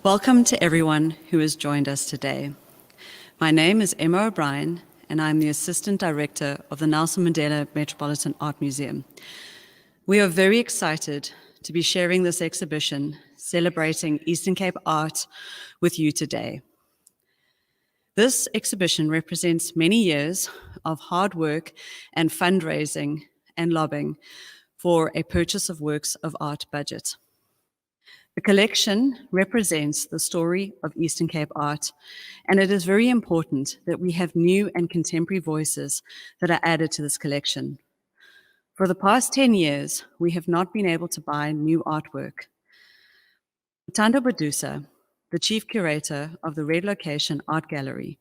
Welcome to everyone who has joined us today. My name is Emma O'Brien, and I'm the Assistant Director of the Nelson Mandela Metropolitan Art Museum. We are very excited to be sharing this exhibition celebrating Eastern Cape art with you today. This exhibition represents many years of hard work and fundraising and lobbying for a purchase of works of art budget. The collection represents the story of Eastern Cape art, and it is very important that we have new and contemporary voices that are added to this collection. For the past 10 years, we have not been able to buy new artwork. Thando Badusa, the chief curator of the Red Location Art Gallery,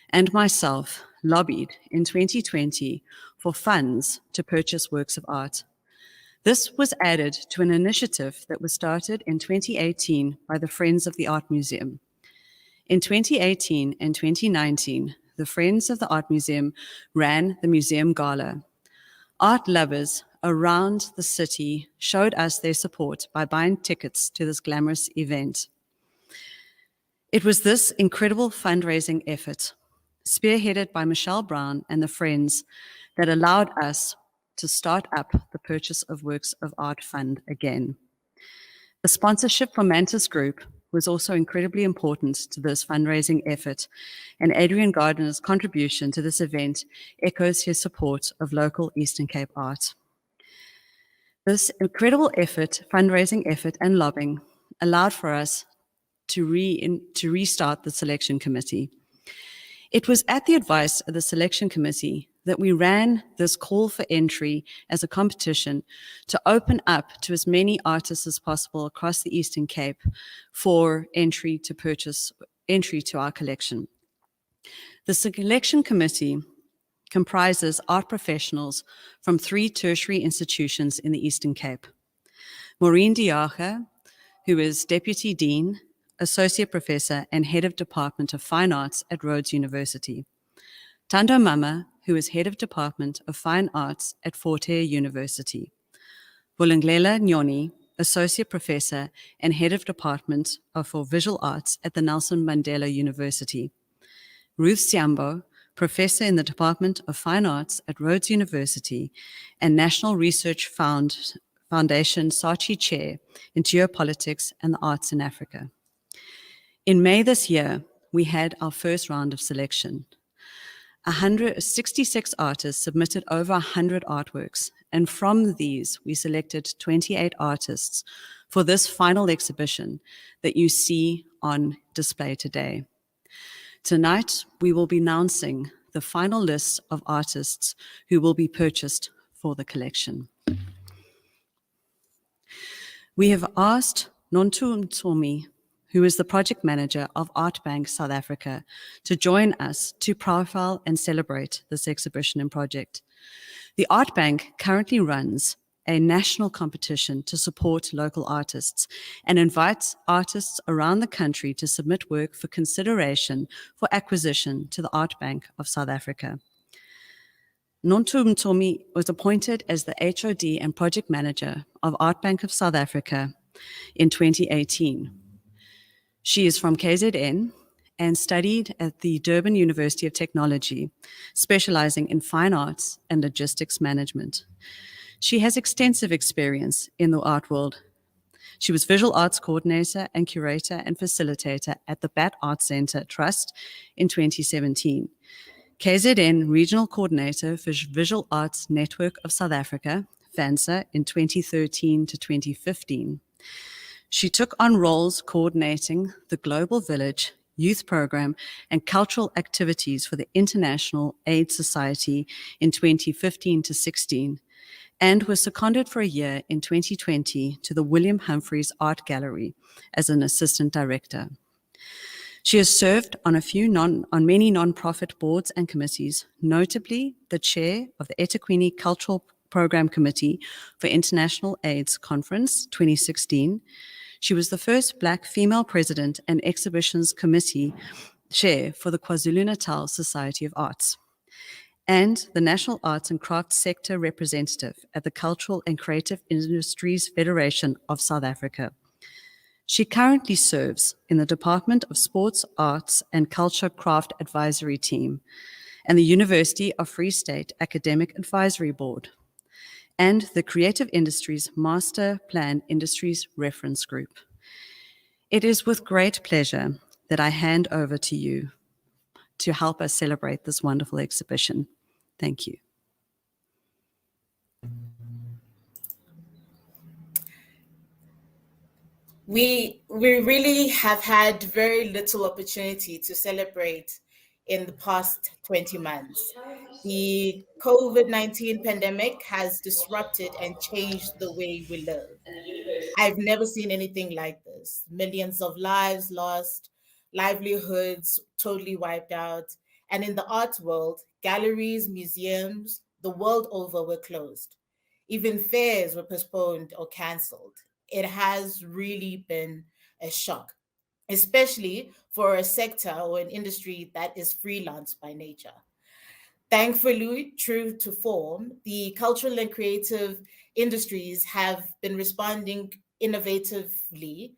and myself lobbied in 2020 for funds to purchase works of art. This was added to an initiative that was started in 2018 by the Friends of the Art Museum. In 2018 and 2019, the Friends of the Art Museum ran the Museum Gala. Art lovers around the city showed us their support by buying tickets to this glamorous event. It was this incredible fundraising effort, spearheaded by Michelle Brown and the Friends, that allowed us to start up the Purchase of Works of Art Fund again. The sponsorship from Mantis Group was also incredibly important to this fundraising effort, and Adrian Gardner's contribution to this event echoes his support of local Eastern Cape art. This incredible effort, fundraising effort and lobbying allowed for us to restart the selection committee. It was at the advice of the selection committee that we ran this call for entry as a competition to open up to as many artists as possible across the Eastern Cape for entry to our collection. The selection committee comprises art professionals from 3 tertiary institutions in the Eastern Cape. Maureen Diaga, who is Deputy Dean, Associate Professor and Head of Department of Fine Arts at Rhodes University. Thando Mama, who is Head of Department of Fine Arts at Fort Hare University. Vulunglela Nyoni, Associate Professor and Head of Department for Visual Arts at the Nelson Mandela University. Ruth Siambo, Professor in the Department of Fine Arts at Rhodes University and National Research Foundation Saatchi Chair in Geopolitics and the Arts in Africa. In May this year, we had our first round of selection. 166 artists submitted over 100 artworks, and from these, we selected 28 artists for this final exhibition that you see on display today. Tonight, we will be announcing the final list of artists who will be purchased for the collection. We have asked Nontu Mtsomi, who is the project manager of Art Bank South Africa, to join us to profile and celebrate this exhibition and project. The Art Bank currently runs a national competition to support local artists and invites artists around the country to submit work for consideration for acquisition to the Art Bank of South Africa. Nontu Mtsomi was appointed as the HOD and project manager of Art Bank of South Africa in 2018. She is from KZN and studied at the Durban University of Technology, specializing in fine arts and logistics management. She has extensive experience in the art world. She was visual arts coordinator and curator and facilitator at the Bat Art Center Trust in 2017, KZN Regional Coordinator for Visual Arts Network of South Africa, VANSA, in 2013 to 2015. She took on roles coordinating the Global Village youth program and cultural activities for the International AIDS Society in 2015 to 16, and was seconded for a year in 2020 to the William Humphreys Art Gallery as an assistant director. She has served on many non-profit boards and committees, notably the chair of the eThekwini Cultural Program Committee for International AIDS Conference 2016. She was the first Black female president and exhibitions committee chair for the KwaZulu-Natal Society of Arts, and the National Arts and Crafts Sector representative at the Cultural and Creative Industries Federation of South Africa. She currently serves in the Department of Sports, Arts and Culture Craft Advisory Team and the University of Free State Academic Advisory Board and the Creative Industries Master Plan Industries Reference Group. It is with great pleasure that I hand over to you to help us celebrate this wonderful exhibition. Thank you. We really have had very little opportunity to celebrate in the past 20 months. The COVID-19 pandemic has disrupted and changed the way we live. I've never seen anything like this. Millions of lives lost, livelihoods totally wiped out. And in the art world, galleries, museums, the world over were closed. Even fairs were postponed or cancelled. It has really been a shock, especially for a sector or an industry that is freelance by nature. Thankfully, true to form, the cultural and creative industries have been responding innovatively,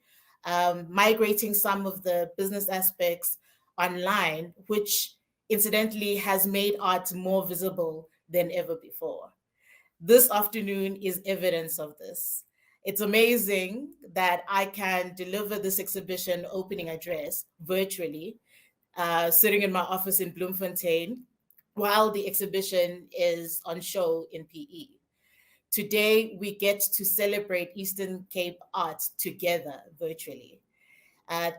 migrating some of the business aspects online, which incidentally has made art more visible than ever before. This afternoon is evidence of this. It's amazing that I can deliver this exhibition opening address virtually, sitting in my office in Bloemfontein while the exhibition is on show in PE. Today, we get to celebrate Eastern Cape art together virtually.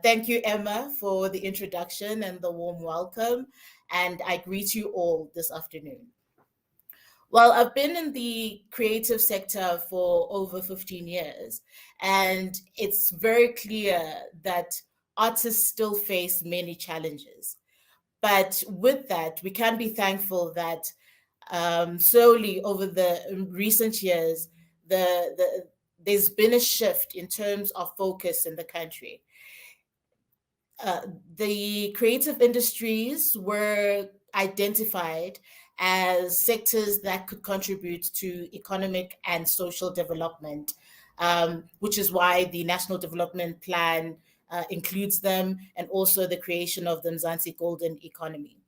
Thank you, Emma, for the introduction and the warm welcome, and I greet you all this afternoon. Well, I've been in the creative sector for over 15 years, and it's very clear that artists still face many challenges. But with that, we can be thankful that slowly over the recent years, there's been a shift in terms of focus in the country. uh, the creative industries were identified as sectors that could contribute to economic and social development, which is why the National Development Plan includes them, and also the creation of the Mzansi Golden Economy.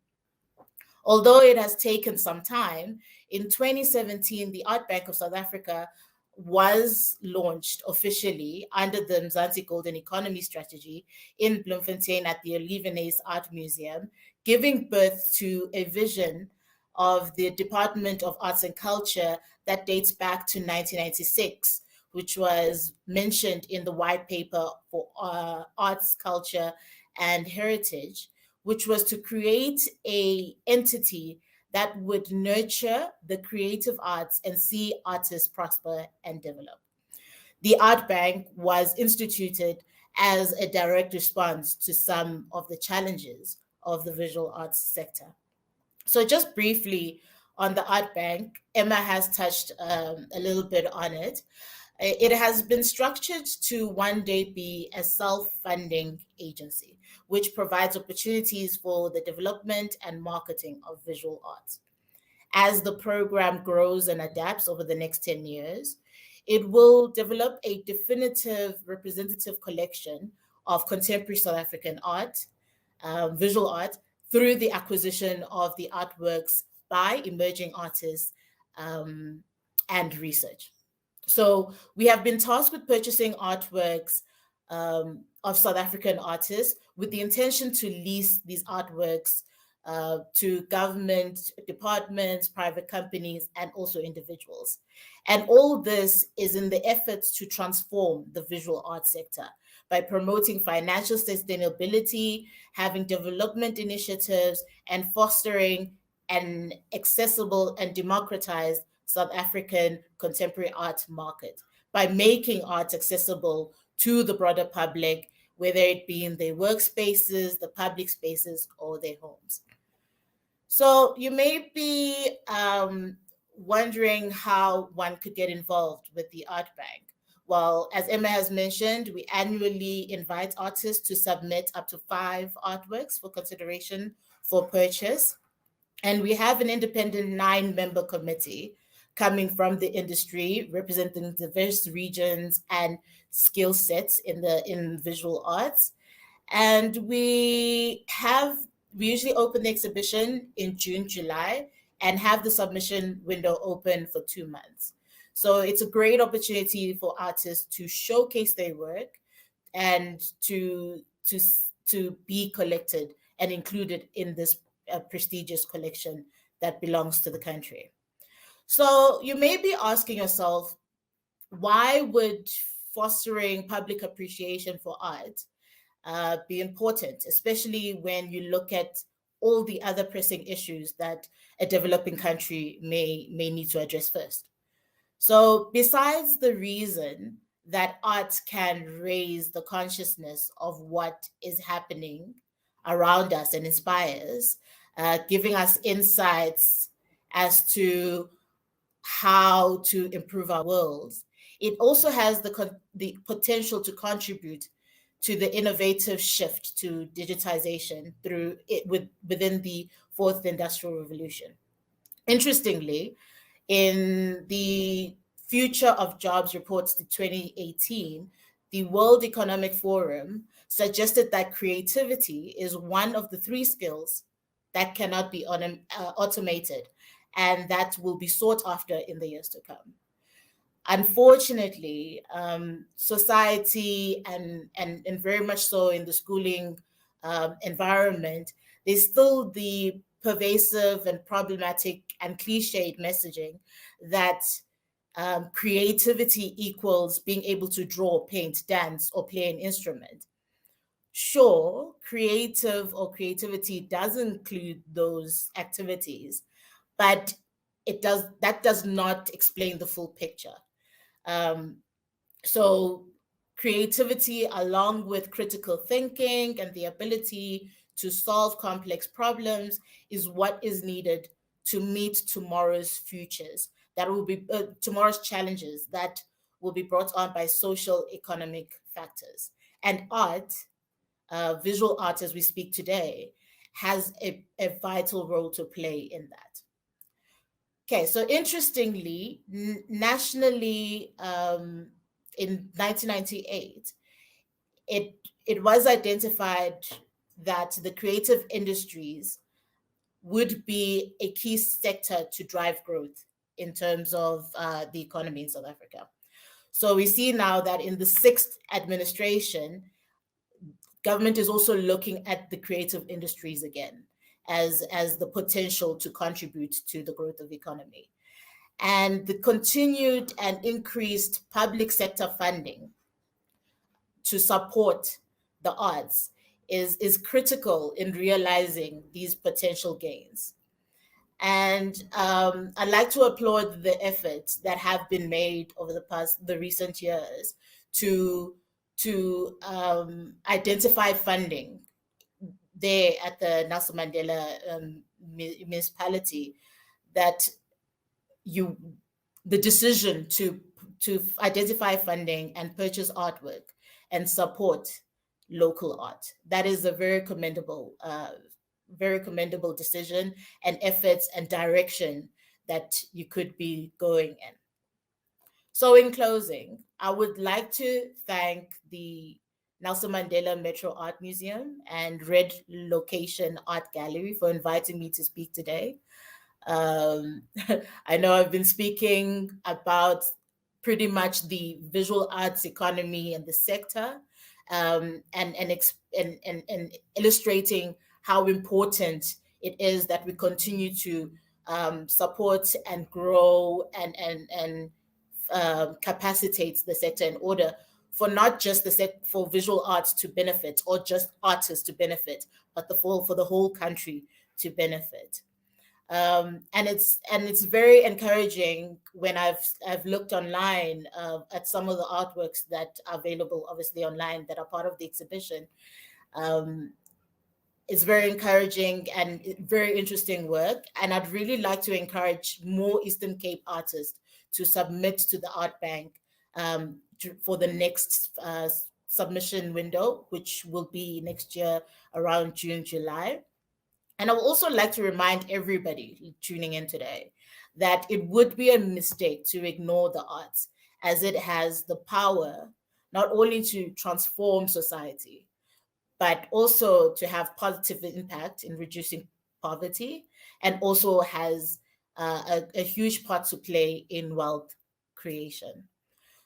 Although it has taken some time, in 2017, the Art Bank of South Africa was launched officially under the Mzansi Golden Economy strategy in Bloemfontein at the NMM Art Museum, giving birth to a vision of the Department of Arts and Culture that dates back to 1996, which was mentioned in the white paper for arts, culture, and heritage, which was to create a entity that would nurture the creative arts and see artists prosper and develop. The Art Bank was instituted as a direct response to some of the challenges of the visual arts sector. So, just briefly on the Art Bank, Emma has touched a little bit on it. It has been structured to one day be a self funding agency, which provides opportunities for the development and marketing of visual arts. As the program grows and adapts over the next 10 years, it will develop a definitive representative collection of contemporary South African art, visual art, through the acquisition of the artworks by emerging artists and research. So we have been tasked with purchasing artworks of South African artists with the intention to lease these artworks to government departments, private companies, and also individuals. And all this is in the efforts to transform the visual art sector by promoting financial sustainability, having development initiatives, and fostering an accessible and democratized South African contemporary art market by making art accessible to the broader public, whether it be in their workspaces, the public spaces, or their homes. So you may be wondering how one could get involved with the Art Bank. Well, as Emma has mentioned, we annually invite artists to submit up to 5 artworks for consideration for purchase. And we have an independent 9-member committee coming from the industry, representing diverse regions and skill sets in visual arts. And we usually open the exhibition in June, July, and have the submission window open for 2 months. So it's a great opportunity for artists to showcase their work and to be collected and included in this prestigious collection that belongs to the country. So you may be asking yourself, why would fostering public appreciation for art be important, especially when you look at all the other pressing issues that a developing country may need to address first? So, besides the reason that art can raise the consciousness of what is happening around us and inspires, giving us insights as to how to improve our worlds, it also has the potential to contribute to the innovative shift to digitization through it within the fourth industrial revolution. Interestingly, in the Future of Jobs reports to 2018, the World Economic Forum suggested that creativity is one of the three skills that cannot be automated and that will be sought after in the years to come. Unfortunately, society and very much so in the schooling environment, there's still the pervasive and problematic and cliched messaging that creativity equals being able to draw, paint, dance, or play an instrument. Sure, creative or creativity does include those activities, but that does not explain the full picture. Um, so creativity, along with critical thinking and the ability to solve complex problems, is what is needed to meet tomorrow's futures. That will be tomorrow's challenges that will be brought on by social economic factors. And art, visual art as we speak today, has a vital role to play in that. Okay, so interestingly, nationally, in 1998, it was identified that the creative industries would be a key sector to drive growth in terms of the economy in South Africa. So we see now that in the sixth administration, government is also looking at the creative industries again as the potential to contribute to the growth of the economy. And the continued and increased public sector funding to support the arts is critical in realizing these potential gains. And I'd like to applaud the efforts that have been made over the recent years to identify funding there at the Nelson Mandela municipality, that you the decision to identify funding and purchase artwork and support local art. That is a very commendable decision and efforts and direction that you could be going in. So in closing, I would like to thank the Nelson Mandela Metro Art Museum and Red Location Art Gallery for inviting me to speak today. Um, I know I've been speaking about pretty much the visual arts economy and the sector, and illustrating how important it is that we continue to support and grow and capacitate the sector in order for not just for visual arts to benefit or just artists to benefit, but for the whole country to benefit. And it's very encouraging when I've looked online at some of the artworks that are available, obviously online, that are part of the exhibition. Um, it's very encouraging and very interesting work, and I'd really like to encourage more Eastern Cape artists to submit to the Art Bank for the next submission window, which will be next year around June, July. And I would also like to remind everybody tuning in today that it would be a mistake to ignore the arts, as it has the power not only to transform society, but also to have positive impact in reducing poverty, and also has a huge part to play in wealth creation.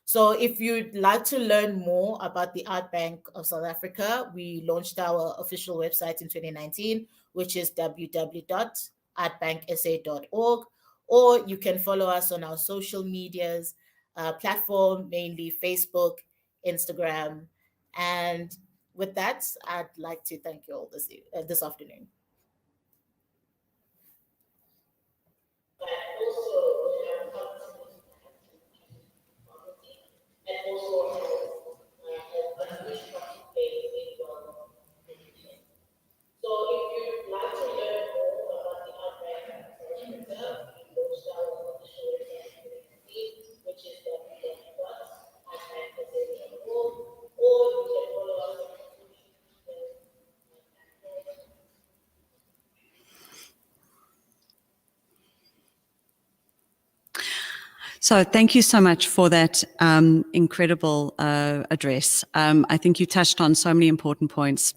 So if you'd like to learn more about the Art Bank of South Africa, we launched our official website in 2019, which is www.artbanksa.org, or you can follow us on our social medias platform, mainly Facebook, Instagram. And with that, I'd like to thank you all this afternoon. So thank you so much for that incredible address. I think you touched on so many important points.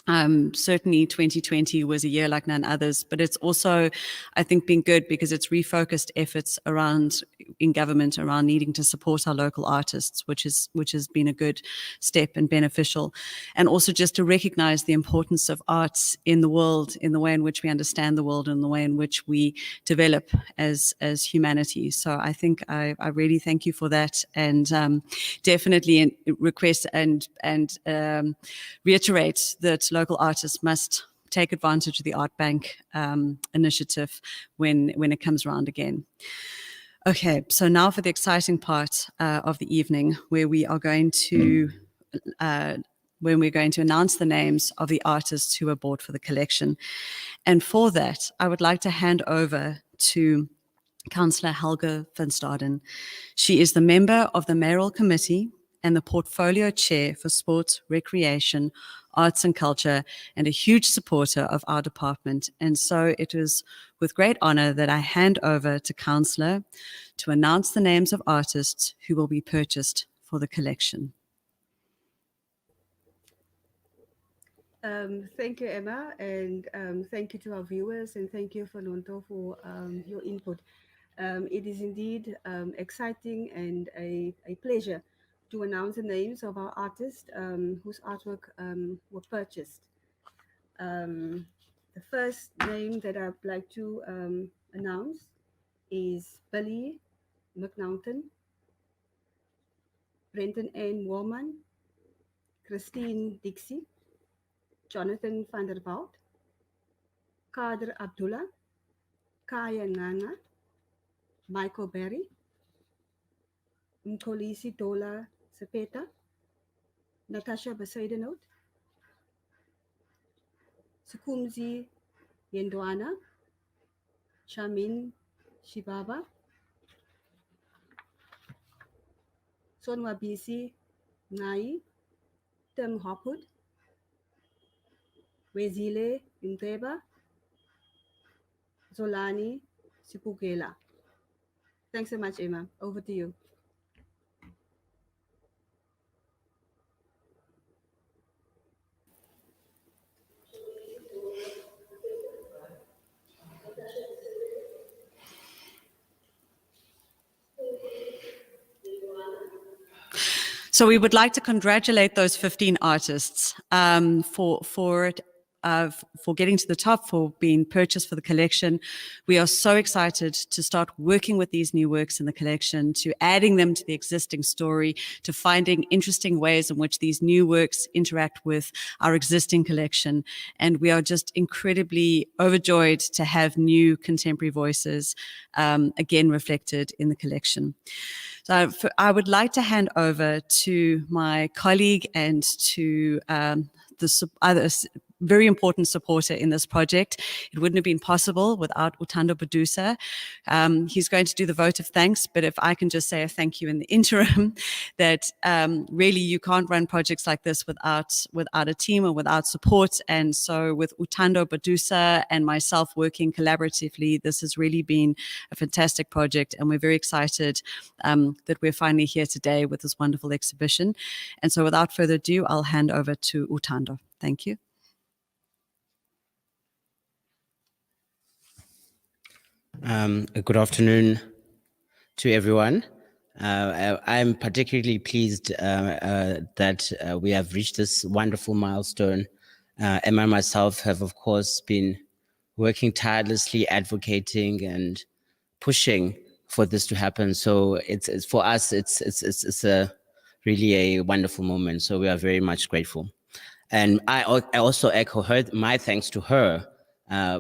Certainly 2020 was a year like none others, but it's also, I think, been good because it's refocused efforts around in government around needing to support our local artists, which has been a good step and beneficial. And also just to recognize the importance of arts in the world, in the way in which we understand the world, and the way in which we develop as humanity. So I think I really thank you for that, and definitely request and reiterate that local artists must take advantage of the Art Bank initiative when it comes around again. Okay, so now for the exciting part of the evening, where we're going to announce the names of the artists who were bought for the collection. And for that, I would like to hand over to Councillor Helga van Staden. She is the member of the Mayoral Committee and the Portfolio Chair for Sport, Recreation, Arts and Culture, and a huge supporter of our department. And so it is with great honour that I hand over to Councillor to announce the names of artists who will be purchased for the collection. Thank you, Emma, and thank you to our viewers, and thank you, Fernando, for your input. It is indeed exciting and a pleasure to announce the names of our artists whose artwork were purchased. The first name that I'd like to announce is Billy McNaughton, Brenton N. Moorman, Christine Dixie, Jonathan van der Walt, Kader Abdullah, Kaya Ngana, Michael Berry, Mkolisi Dola Sepeta, Natasha Besaidenot, Sukumzi Yendwana, Shamin Shibaba, Sonwabisi Ngai, Tim Hopwood, Wezile Nteba, Zolani Sipugela. Thanks so much, Emma. Over to you. So we would like to congratulate those 15 artists for getting to the top, for being purchased for the collection. We are so excited to start working with these new works in the collection, to adding them to the existing story, to finding interesting ways in which these new works interact with our existing collection. And we are just incredibly overjoyed to have new contemporary voices again reflected in the collection. So I would like to hand over to my colleague and to very important supporter in this project. It wouldn't have been possible without Utando Badusa. He's going to do the vote of thanks, but if I can just say a thank you in the interim, that really you can't run projects like this without a team or without support. And so with Utando Badusa and myself working collaboratively, this has really been a fantastic project, and we're very excited that we're finally here today with this wonderful exhibition. And so without further ado, I'll hand over to Utando. Thank you. Good afternoon to everyone. I'm particularly pleased that we have reached this wonderful milestone. Emma and myself have, of course, been working tirelessly, advocating and pushing for this to happen. So it's for us, it's a really a wonderful moment. So we are very much grateful. And I also echo my thanks to her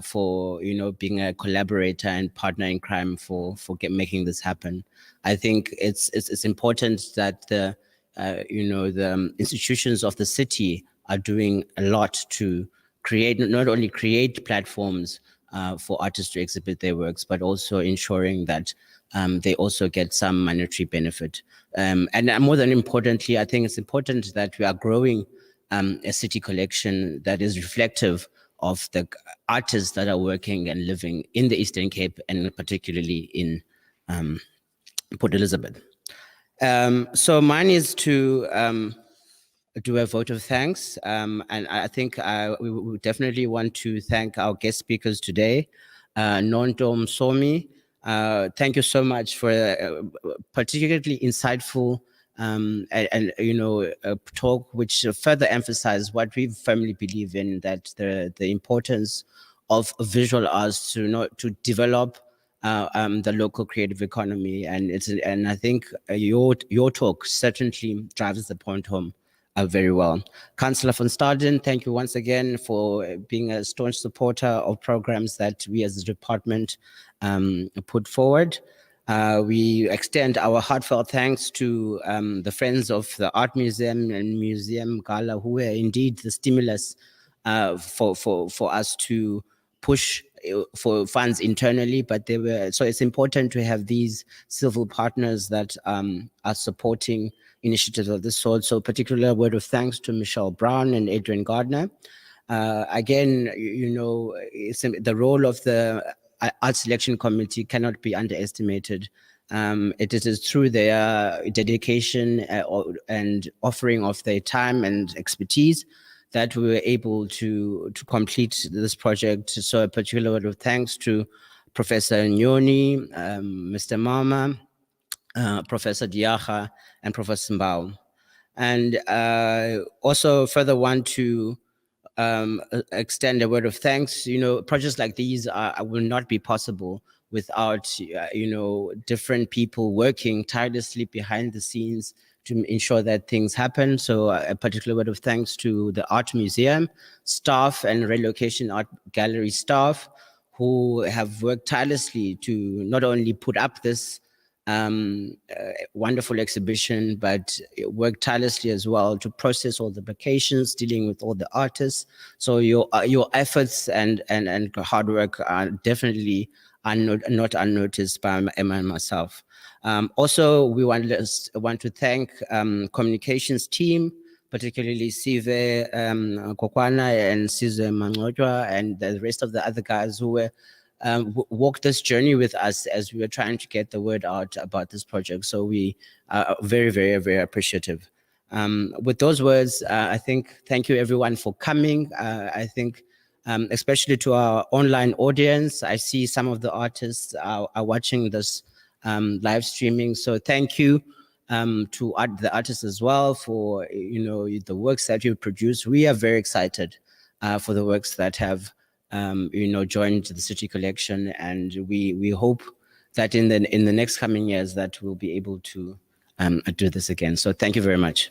for being a collaborator and partner in crime for making this happen. I think it's important that the institutions of the city are doing a lot to not only create platforms for artists to exhibit their works, but also ensuring that they also get some monetary benefit. And more than importantly, I think it's important that we are growing a city collection that is reflective of the artists that are working and living in the Eastern Cape, and particularly in Port Elizabeth. So mine is to do a vote of thanks. And I think we definitely want to thank our guest speakers today. Nonto Msomi, thank you so much for a particularly insightful a talk which further emphasized what we firmly believe in, that the importance of visual arts to develop the local creative economy, and I think your talk certainly drives the point home very well. Councillor van Staden, thank you once again for being a staunch supporter of programs that we as a department put forward. We extend our heartfelt thanks to the Friends of the Art Museum and Museum Gala, who were indeed the stimulus for us to push for funds internally, but so it's important to have these civil partners that are supporting initiatives of this sort. So particular word of thanks to Michelle Brown and Adrian Gardner. Again, the role of the Art Selection Committee cannot be underestimated. It is through their dedication and offering of their time and expertise that we were able to complete this project. So a particular word of thanks to Professor Nyoni, Mr. Mama, Professor Diacha, and Professor Mbao. And also further want to extend a word of thanks. Projects like these will not be possible without different people working tirelessly behind the scenes to ensure that things happen. So a particular word of thanks to the Art Museum staff and Relocation Art Gallery staff, who have worked tirelessly to not only put up this wonderful exhibition, but work tirelessly as well to process all the applications, dealing with all the artists. So your efforts and hard work are definitely not unnoticed by Emma and myself. Also, we want to thank communications team, particularly Sive Kokwana and Size Manojwa and the rest of the other guys who were walked this journey with us as we were trying to get the word out about this project. So we are very, very, very appreciative. With those words, I think thank you everyone for coming. I think especially to our online audience, I see some of the artists are watching this live streaming. So thank you to the artists as well for the works that you produce. We are very excited for the works that have joined the City Collection, and we hope that in the next coming years that we'll be able to do this again. So thank you very much.